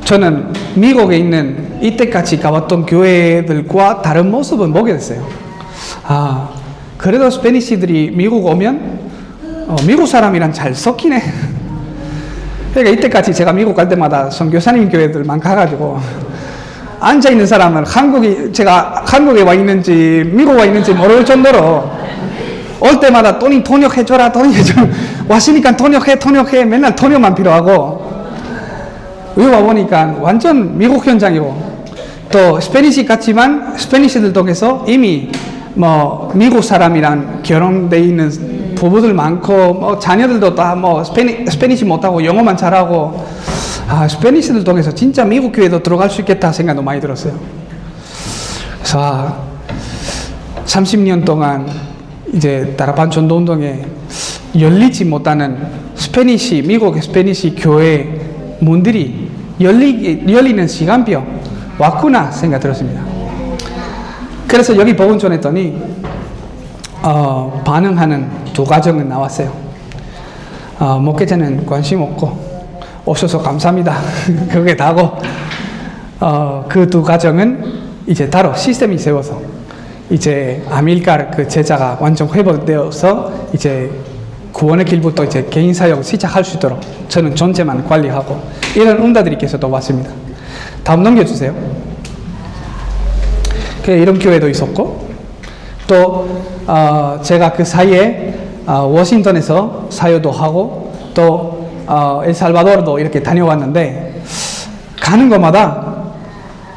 저는 미국에 있는 이때까지 가봤던 교회들과 다른 모습을 보게 됐어요. 그래도 스페니시들이 미국 오면 미국 사람이랑 잘 섞이네. 그러니까 이때까지 제가 미국 갈 때마다 선교사님 교회들만 가가지고 앉아있는 사람은 제가 한국에 와 있는지 미국 와 있는지 모를 정도로 올 때마다 돈이 통역해줘라 돈이 해줘 왔으니까 통역해. 맨날 통역만 필요하고. 여기 와보니까 완전 미국 현장이고, 또 스페니시 같지만 스페니시들 통해서 이미 뭐 미국 사람이랑 결혼돼 있는 부부들 많고, 뭐 자녀들도 다 뭐 스페니시 못하고 영어만 잘하고, 스페니시들 통해서 진짜 미국 교회도 들어갈 수 있겠다 생각도 많이 들었어요. 그래서 30년 동안 이제 다락방 전도운동에 열리지 못하는 미국 스페니시 교회 문들이 열리는 시간표 왔구나 생각 들었습니다. 그래서 여기 복음 전했더니 반응하는 두 가정은 나왔어요. 목회자는 관심 없고 오셔서 감사합니다. 그게 다고, 그 두 가정은 이제 따로 시스템이 세워서 이제 아밀갈 그 제자가 완전 회복되어서 이제 구원의 길부터 이제 개인 사역 시작할 수 있도록 저는 존재만 관리하고, 이런 응답들이 계속 왔습니다. 다음 넘겨주세요. 이런 교회도 있었고, 또 제가 그 사이에 워싱턴에서 사역도 하고, 또 엘살바도르도 이렇게 다녀왔는데, 가는 곳마다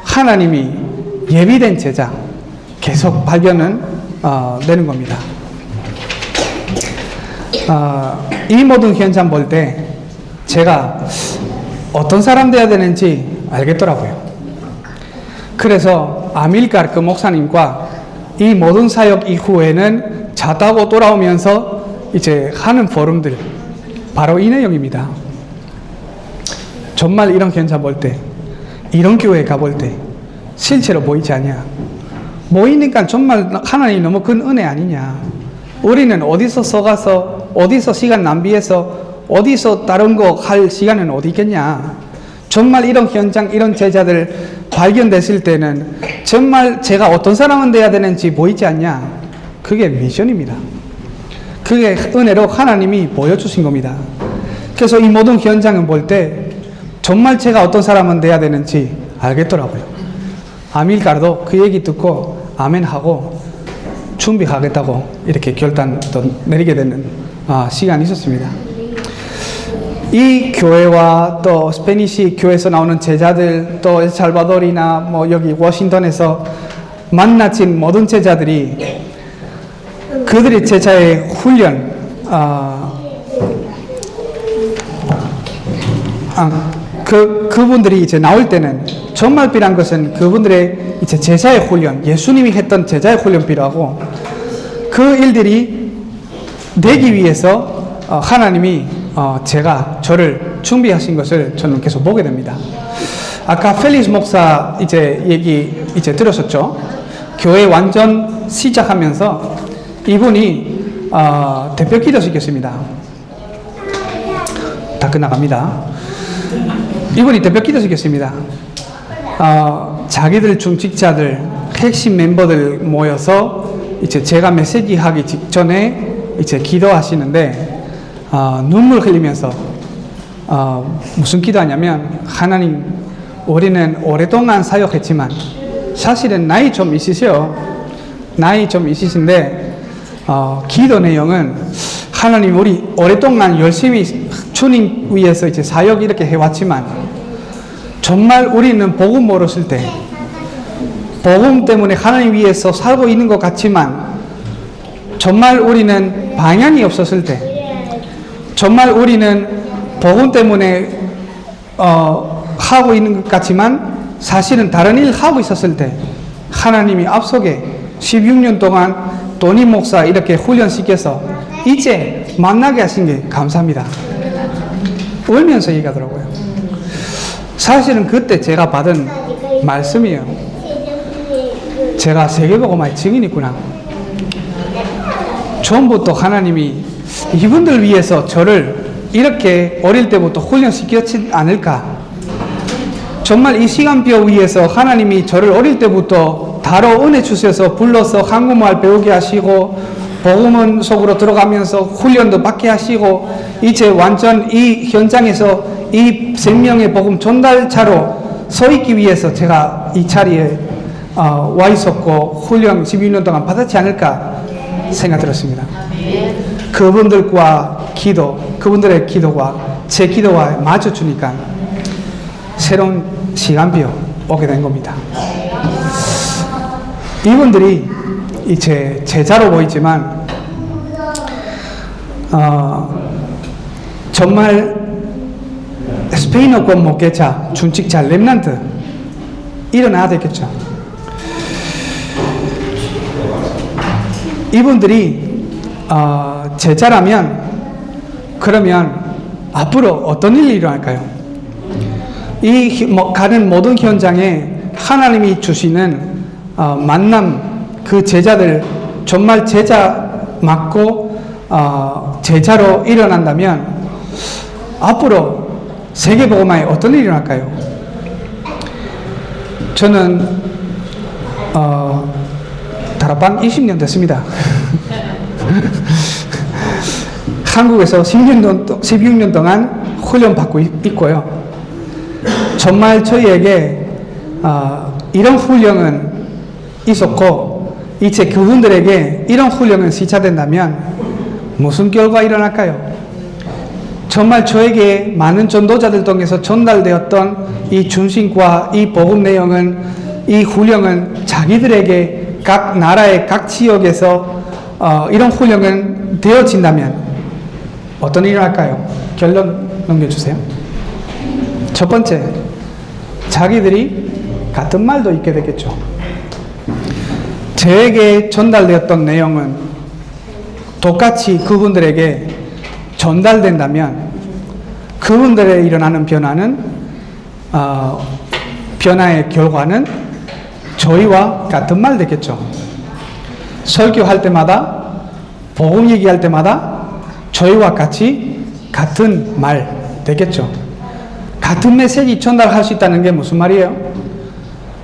하나님이 예비된 제자 계속 발견은 되는 겁니다. 이 모든 현장 볼 때 제가 어떤 사람 되어야 되는지 알겠더라고요. 그래서 아밀갈 그 목사님과 이 모든 사역 이후에는 차 타고 돌아오면서 이제 하는 포럼들, 바로 이 내용입니다. 정말 이런 현장 볼 때, 이런 교회 가볼 때 실제로 보이지 않냐? 보이니까 정말 하나님 너무 큰 은혜 아니냐? 우리는 어디서 서가서, 어디서 시간 낭비해서, 어디서 다른 거 할 시간은 어디 있겠냐? 정말 이런 현장, 이런 제자들 발견됐을 때는 정말 제가 어떤 사람은 돼야 되는지 보이지 않냐? 그게 미션입니다. 그게 은혜로 하나님이 보여주신 겁니다. 그래서 이 모든 현장을 볼 때 정말 제가 어떤 사람은 돼야 되는지 알겠더라고요. 아밀갈도 그 얘기 듣고 아멘하고 준비하겠다고 이렇게 결단도 내리게 되는 시간이 있었습니다. 이 교회와 또 스페니시 교회에서 나오는 제자들, 또 엘살바도르나 뭐 여기 워싱턴에서 만나진 모든 제자들이 그들의 제자의 훈련, 그분들이 이제 나올 때는 정말 필요한 것은 그분들의 이제 제자의 훈련, 예수님이 했던 제자의 훈련 필요하고, 그 일들이 되기 위해서 하나님이 저를 준비하신 것을 저는 계속 보게 됩니다. 아까 펠리스 목사 얘기 들으셨죠? 교회 완전 시작하면서 이분이 대표 기도시켰습니다. 다 끝나갑니다. 이분이 대표 기도시켰습니다. 자기들 중직자들, 핵심 멤버들 모여서 이제 제가 메시지 하기 직전에 이제 기도하시는데, 눈물 흘리면서 무슨 기도하냐면, 하나님, 우리는 오랫동안 사역했지만 사실은 나이 좀 있으셔. 나이 좀 있으신데 기도 내용은, 하나님, 우리 오랫동안 열심히 주님 위해서 이제 사역 이렇게 해왔지만 정말 우리는 복음 모르실 때, 복음 때문에 하나님 위해서 살고 있는 것 같지만 정말 우리는 방향이 없었을 때, 정말 우리는 복음 때문에 하고 있는 것 같지만 사실은 다른 일 하고 있었을 때, 하나님이 앞서게 16년 동안 도니 목사 이렇게 훈련시켜서 이제 만나게 하신 게 감사합니다. 울면서 얘기하더라고요. 사실은 그때 제가 받은 말씀이에요. 제가 세계복음화의 증인이구나. 처음부터 하나님이 이분들 위해서 저를 이렇게 어릴 때부터 훈련시켰지 않을까. 정말 이 시간표 위해서 하나님이 저를 어릴 때부터 다로 은혜 주셔서 불러서 한국말 배우게 하시고, 복음 속으로 들어가면서 훈련도 받게 하시고, 이제 완전 이 현장에서 이 생명의 복음 전달자로 서 있기 위해서 제가 이 자리에 와 있었고 훈련 12년 동안 받았지 않을까 생각 들었습니다. 그분들과 그분들의 기도와 제 기도와 맞춰주니까 새로운 시간표 오게 된 겁니다. 이분들이 이제 제자로 보이지만 정말 스페인어권 목회자, 준직자, 렘넌트 일어나야 되겠죠. 이분들이 제자라면 그러면 앞으로 어떤 일이 일어날까요? 가는 모든 현장에 하나님이 주시는 만남, 그 제자들 정말 제자 맞고 제자로 일어난다면 앞으로 세계복음화에 어떤 일이 일어날까요? 저는 다락방 20년 됐습니다. 한국에서 16년 동안 훈련받고 있고요. 정말 저희에게 이런 훈련은 있었고 이제 그분들에게 이런 훈련은 시작된다면 무슨 결과가 일어날까요? 정말 저에게 많은 전도자들 통해서 전달되었던 이 중심과 이 복음 내용은, 이 훈련은 자기들에게 각 나라의 각 지역에서 이런 훈련은 되어진다면 어떤 일이 일어날까요? 결론 넘겨주세요. 첫 번째, 자기들이 같은 말도 있게 되겠죠. 저에게 전달되었던 내용은 똑같이 그분들에게 전달된다면 그분들의 일어나는 변화의 결과는 저희와 같은 말 되겠죠. 설교할 때마다, 복음 얘기할 때마다 저희와 같이 같은 말 되겠죠. 같은 메시지 전달할 수 있다는 게 무슨 말이에요?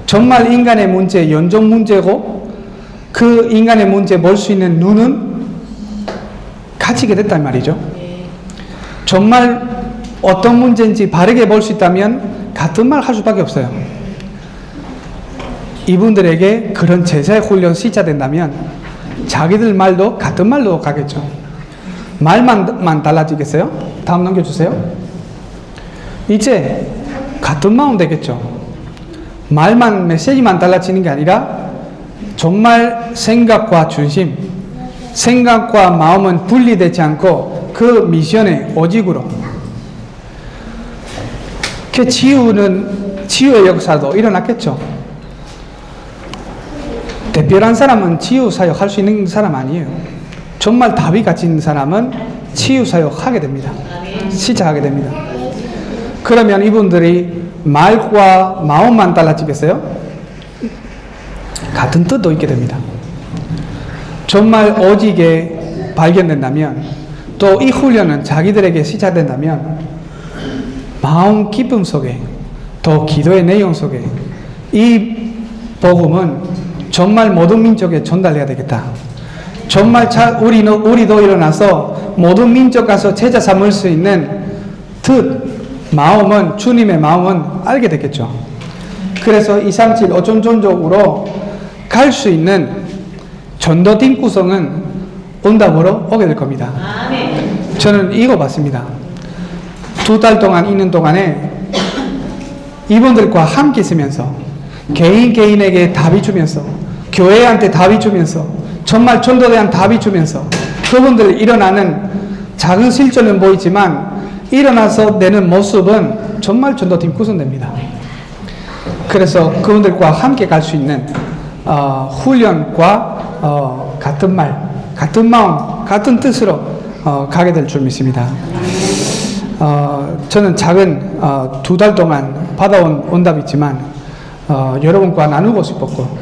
정말 인간의 문제, 연종 문제고 그 인간의 문제 볼 수 있는 눈은 갖추게 됐단 말이죠. 정말 어떤 문제인지 바르게 볼 수 있다면 같은 말 할 수밖에 없어요. 이분들에게 그런 제자의 훈련 시작된다면 자기들 말도 같은 말로 가겠죠. 말만 달라지겠어요? 다음 넘겨주세요. 이제 같은 마음 되겠죠. 말만, 메시지만 달라지는 게 아니라 정말 생각과 중심, 생각과 마음은 분리되지 않고 그 미션의 오직으로. 그 치유의 역사도 일어났겠죠. 특별한 사람은 치유 사역 할 수 있는 사람 아니에요. 정말 답이 가진 사람은 치유 사역 하게 됩니다. 시작하게 됩니다. 그러면 이분들이 말과 마음만 달라지겠어요? 같은 뜻도 있게 됩니다. 정말 오직에 발견된다면 또 이 훈련은 자기들에게 시작된다면 마음 기쁨 속에 또 기도의 내용 속에 이 복음은 정말 모든 민족에 전달해야 되겠다. 정말 우리도 일어나서 모든 민족 가서 제자 삼을 수 있는 뜻, 마음은 주님의 마음은 알게 되겠죠. 그래서 237 어존존족으로 갈 수 있는 전도팀 구성은 온답으로 오게 될 겁니다. 저는 이거 봤습니다. 2달 동안 있는 동안에 이분들과 함께 있으면서 개인에게 답이 주면서 교회한테 답이 주면서 정말 전도대한 답이 주면서 그분들 일어나는 작은 실전은 보이지만 일어나서 내는 모습은 정말 전도팀 구성됩니다. 그래서 그분들과 함께 갈 수 있는 훈련과 같은 말, 같은 마음, 같은 뜻으로 가게 될 줄 믿습니다. 저는 작은 2달 동안 받아온 응답이 있지만 여러분과 나누고 싶었고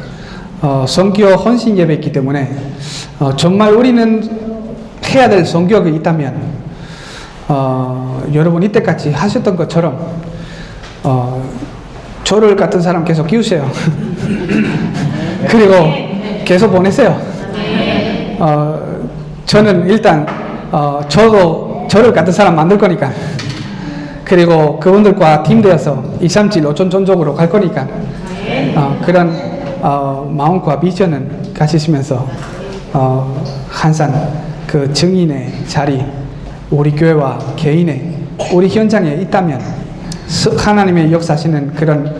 선교 헌신 예배이기 때문에 정말 우리는 해야 될 선교가 있다면 여러분 이때까지 하셨던 것처럼 저를 같은 사람 계속 키우세요. 그리고 계속 보내세요. 저는 일단 저도 저를 같은 사람 만들 거니까 그리고 그분들과 팀되어서 237 어촌전적으로 갈 거니까 그런 마음과 비전은 가지시면서 항상 그 증인의 자리, 우리 교회와 개인의 우리 현장에 있다면, 하나님의 역사하시는 그런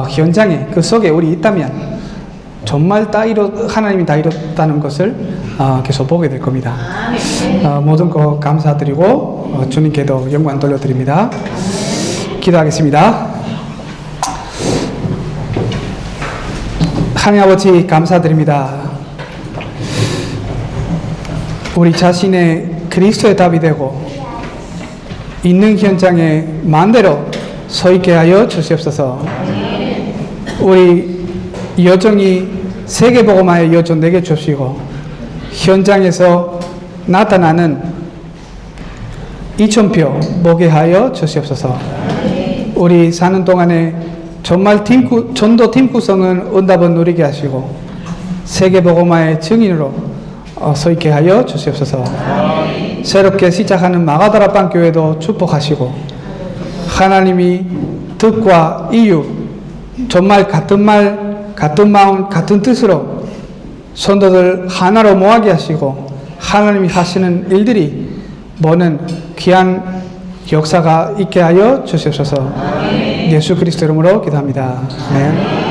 현장에 그 속에 우리 있다면 정말 하나님이 다 이뤘다는 것을 계속 보게 될 겁니다. 모든 것 감사드리고 주님께도 영광 돌려드립니다. 기도하겠습니다. 하나님 아버지 감사드립니다. 우리 자신의 그리스도의 답이 되고 있는 현장에 마음대로 서 있게 하여 주시옵소서. 우리 여정이 세계복음화의 여정 내게 주시고 현장에서 나타나는 이천표 보게 하여 주시옵소서. 우리 사는 동안에 정말 전도 팀 구성은 응답은 누리게 하시고 세계복음화의 증인으로 서 있게 하여 주시옵소서. 새롭게 시작하는 마가다라방 교회도 축복하시고 하나님이 뜻과 이유 정말 같은 말, 같은 마음, 같은 뜻으로 성도들 하나로 모아게 하시고 하나님이 하시는 일들이 보는 귀한 역사가 있게 하여 주시옵소서. 예수 그리스도 이름으로 기도합니다. 아멘.